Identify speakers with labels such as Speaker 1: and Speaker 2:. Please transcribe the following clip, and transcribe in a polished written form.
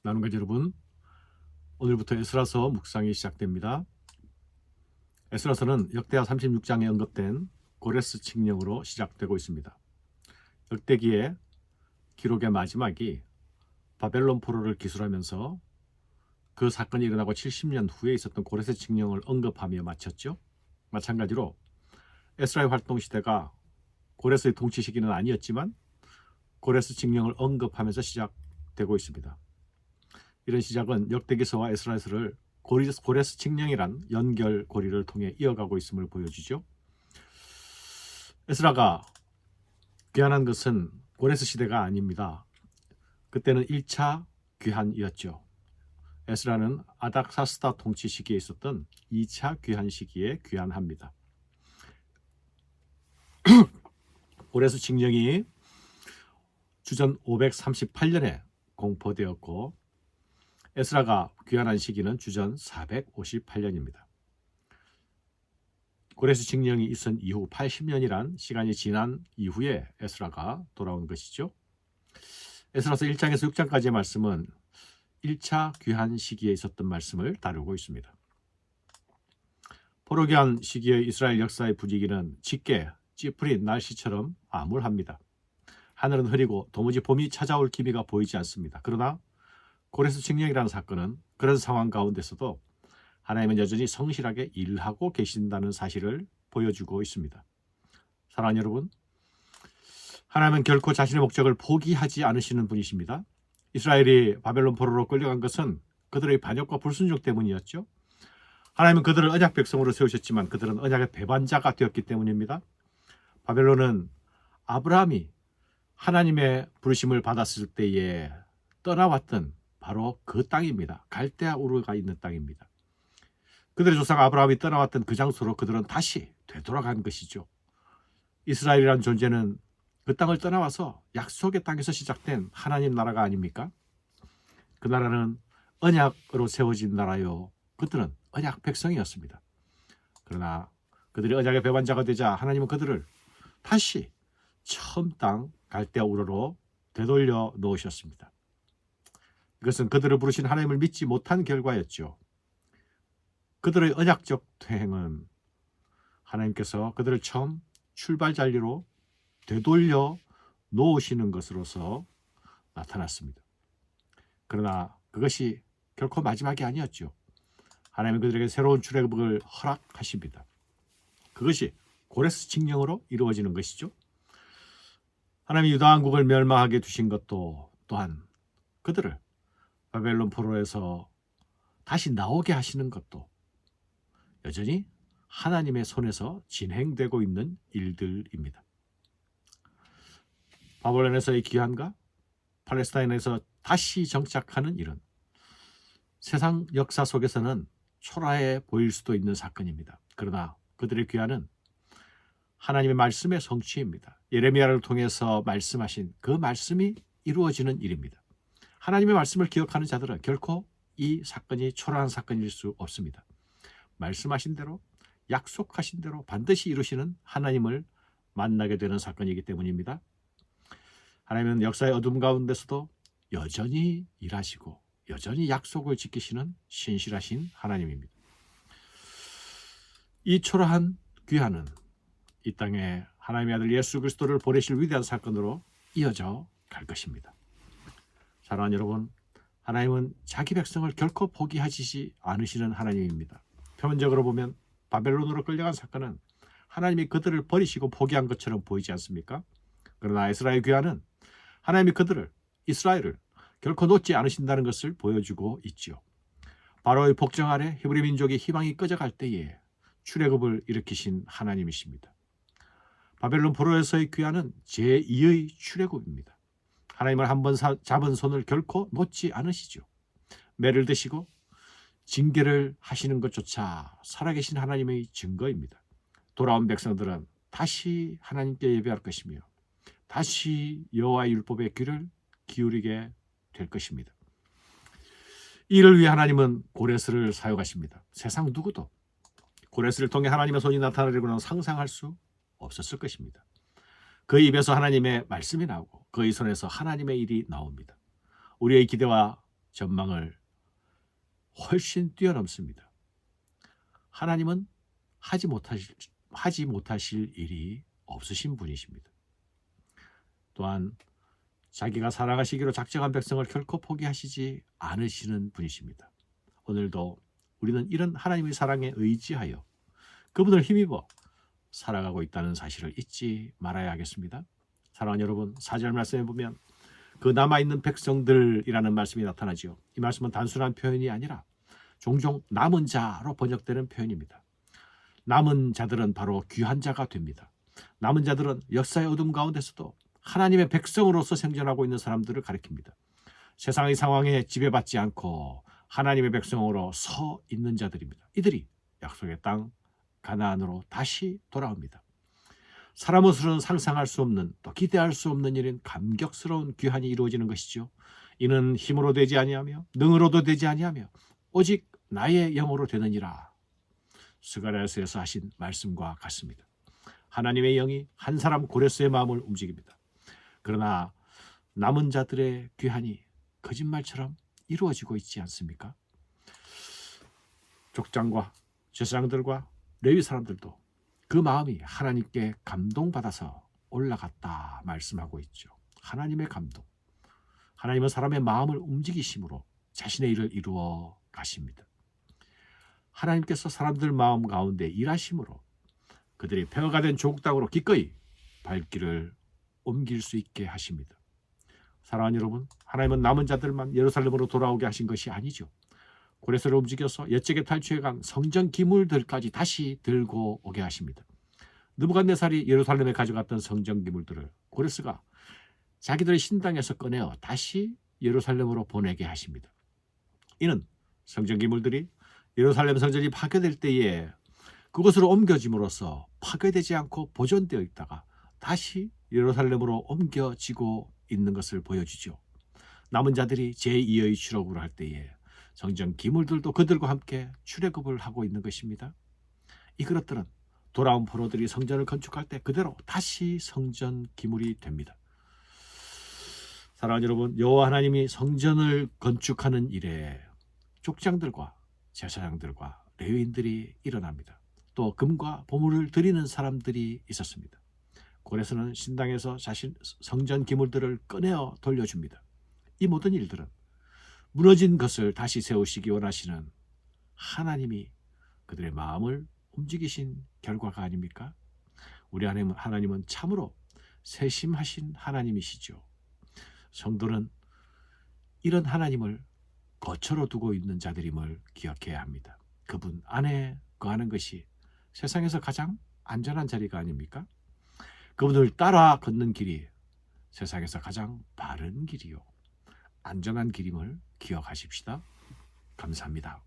Speaker 1: 나눔가족 여러분, 오늘부터 에스라서 묵상이 시작됩니다. 에스라서는 역대하 36장에 언급된 고레스 칙령으로 시작되고 있습니다. 역대기의 기록의 마지막이 바벨론 포로를 기술하면서 그 사건이 일어나고 70년 후에 있었던 고레스 칙령을 언급하며 마쳤죠. 마찬가지로 에스라의 활동 시대가 고레스의 통치 시기는 아니었지만 고레스 칙령을 언급하면서 시작되고 있습니다. 이런 시작은 역대기서와 에스라서를 고레스 칙령이란 연결고리를 통해 이어가고 있음을 보여주죠. 에스라가 귀환한 것은 고레스 시대가 아닙니다. 그때는 1차 귀환이었죠. 에스라는 아닥사스다 통치 시기에 있었던 2차 귀환 시기에 귀환합니다. 고레스 칙령이 주전 538년에 공포되었고 에스라가 귀환한 시기는 주전 458년입니다. 고레스 칙령이 있은 이후 80년이란 시간이 지난 이후에 에스라가 돌아온 것이죠. 에스라서 1장에서 6장까지의 말씀은 1차 귀환 시기에 있었던 말씀을 다루고 있습니다. 포로 귀환 시기의 이스라엘 역사의 분위기는 짙게 찌푸린 날씨처럼 암울합니다. 하늘은 흐리고 도무지 봄이 찾아올 기미가 보이지 않습니다. 그러나 고레스 칙령이라는 사건은 그런 상황 가운데서도 하나님은 여전히 성실하게 일하고 계신다는 사실을 보여주고 있습니다. 사랑하는 여러분, 하나님은 결코 자신의 목적을 포기하지 않으시는 분이십니다. 이스라엘이 바벨론 포로로 끌려간 것은 그들의 반역과 불순종 때문이었죠. 하나님은 그들을 언약 백성으로 세우셨지만 그들은 언약의 배반자가 되었기 때문입니다. 바벨론은 아브라함이 하나님의 부르심을 받았을 때에 떠나왔던 바로 그 땅입니다. 갈대아 우르가 있는 땅입니다. 그들의 조상 아브라함이 떠나왔던 그 장소로 그들은 다시 되돌아간 것이죠. 이스라엘이라는 존재는 그 땅을 떠나와서 약속의 땅에서 시작된 하나님 나라가 아닙니까? 그 나라는 언약으로 세워진 나라요. 그들은 언약 백성이었습니다. 그러나 그들이 언약의 배반자가 되자 하나님은 그들을 다시 처음 땅 갈대아 우르로 되돌려 놓으셨습니다. 이것은 그들을 부르신 하나님을 믿지 못한 결과였죠. 그들의 언약적 퇴행은 하나님께서 그들을 처음 출발 잔리로 되돌려 놓으시는 것으로서 나타났습니다. 그러나 그것이 결코 마지막이 아니었죠. 하나님은 그들에게 새로운 출애굽을 허락하십니다. 그것이 고레스 칙령으로 이루어지는 것이죠. 하나님이 유다 왕국을 멸망하게 두신 것도 또한 그들을 바벨론 포로에서 다시 나오게 하시는 것도 여전히 하나님의 손에서 진행되고 있는 일들입니다. 바벨론에서의 귀환과 팔레스타인에서 다시 정착하는 일은 세상 역사 속에서는 초라해 보일 수도 있는 사건입니다. 그러나 그들의 귀환은 하나님의 말씀의 성취입니다. 예레미야를 통해서 말씀하신 그 말씀이 이루어지는 일입니다. 하나님의 말씀을 기억하는 자들은 결코 이 사건이 초라한 사건일 수 없습니다. 말씀하신 대로 약속하신 대로 반드시 이루시는 하나님을 만나게 되는 사건이기 때문입니다. 하나님은 역사의 어둠 가운데서도 여전히 일하시고 여전히 약속을 지키시는 신실하신 하나님입니다. 이 초라한 귀환은 이 땅에 하나님의 아들 예수 그리스도를 보내실 위대한 사건으로 이어져 갈 것입니다. 사랑하는 여러분, 하나님은 자기 백성을 결코 포기하시지 않으시는 하나님입니다. 표면적으로 보면 바벨론으로 끌려간 사건은 하나님이 그들을 버리시고 포기한 것처럼 보이지 않습니까? 그러나 에스라의 귀환은 하나님이 그들을, 이스라엘을 결코 놓지 않으신다는 것을 보여주고 있지요. 바로의 복정 아래 히브리 민족의 희망이 꺼져갈 때에 출애굽을 일으키신 하나님이십니다. 바벨론 포로에서의 귀환은 제2의 출애굽입니다. 하나님을 한번 잡은 손을 결코 놓지 않으시죠. 매를 드시고 징계를 하시는 것조차 살아계신 하나님의 증거입니다. 돌아온 백성들은 다시 하나님께 예배할 것이며 다시 여호와의 율법에 귀를 기울이게 될 것입니다. 이를 위해 하나님은 고레스를 사용하십니다. 세상 누구도 고레스를 통해 하나님의 손이 나타나려고는 상상할 수 없었을 것입니다. 그 입에서 하나님의 말씀이 나오고 그의 손에서 하나님의 일이 나옵니다. 우리의 기대와 전망을 훨씬 뛰어넘습니다. 하나님은 하지 못하실 일이 없으신 분이십니다. 또한 자기가 살아가시기로 작정한 백성을 결코 포기하시지 않으시는 분이십니다. 오늘도 우리는 이런 하나님의 사랑에 의지하여 그분을 힘입어 살아가고 있다는 사실을 잊지 말아야 하겠습니다. 사랑하는 여러분, 4절 말씀에 보면 그 남아있는 백성들이라는 말씀이 나타나죠. 이 말씀은 단순한 표현이 아니라 종종 남은 자로 번역되는 표현입니다. 남은 자들은 바로 귀한 자가 됩니다. 남은 자들은 역사의 어둠 가운데서도 하나님의 백성으로서 생존하고 있는 사람들을 가리킵니다. 세상의 상황에 지배받지 않고 하나님의 백성으로 서 있는 자들입니다. 이들이 약속의 땅 가나안으로 다시 돌아옵니다. 사람으로서는 상상할 수 없는, 또 기대할 수 없는 일인 감격스러운 귀환이 이루어지는 것이죠. 이는 힘으로 되지 아니하며 능으로도 되지 아니하며 오직 나의 영으로 되느니라. 스가랴서에서 하신 말씀과 같습니다. 하나님의 영이 한 사람 고레스의 마음을 움직입니다. 그러나 남은 자들의 귀환이 거짓말처럼 이루어지고 있지 않습니까? 족장과 제사장들과 레위 사람들도 그 마음이 하나님께 감동받아서 올라갔다 말씀하고 있죠. 하나님의 감동. 하나님은 사람의 마음을 움직이심으로 자신의 일을 이루어 가십니다. 하나님께서 사람들 마음 가운데 일하심으로 그들이 폐허가 된 조국 땅으로 기꺼이 발길을 옮길 수 있게 하십니다. 사랑하는 여러분, 하나님은 남은 자들만 예루살렘으로 돌아오게 하신 것이 아니죠. 고레스를 움직여서 옛적에 탈취해간 성전 기물들까지 다시 들고 오게 하십니다. 느부갓네살이 예루살렘에 가져갔던 성전 기물들을 고레스가 자기들의 신당에서 꺼내어 다시 예루살렘으로 보내게 하십니다. 이는 성전 기물들이 예루살렘 성전이 파괴될 때에 그곳으로 옮겨짐으로써 파괴되지 않고 보존되어 있다가 다시 예루살렘으로 옮겨지고 있는 것을 보여주죠. 남은 자들이 제2의 출애굽을 할 때에 성전 기물들도 그들과 함께 출애굽을 하고 있는 것입니다. 이 그릇들은 돌아온 포로들이 성전을 건축할 때 그대로 다시 성전 기물이 됩니다. 사랑하는 여러분, 여호와 하나님이 성전을 건축하는 일에 족장들과 제사장들과 레위인들이 일어납니다. 또 금과 보물을 드리는 사람들이 있었습니다. 고레스는 신당에서 자신 성전 기물들을 꺼내어 돌려줍니다. 이 모든 일들은 무너진 것을 다시 세우시기 원하시는 하나님이 그들의 마음을 움직이신 결과가 아닙니까? 우리 하나님은 참으로 세심하신 하나님이시죠. 성도는 이런 하나님을 거처로 두고 있는 자들임을 기억해야 합니다. 그분 안에 거하는 것이 세상에서 가장 안전한 자리가 아닙니까? 그분을 따라 걷는 길이 세상에서 가장 바른 길이요 안전한 길임을 기억하십시다. 감사합니다.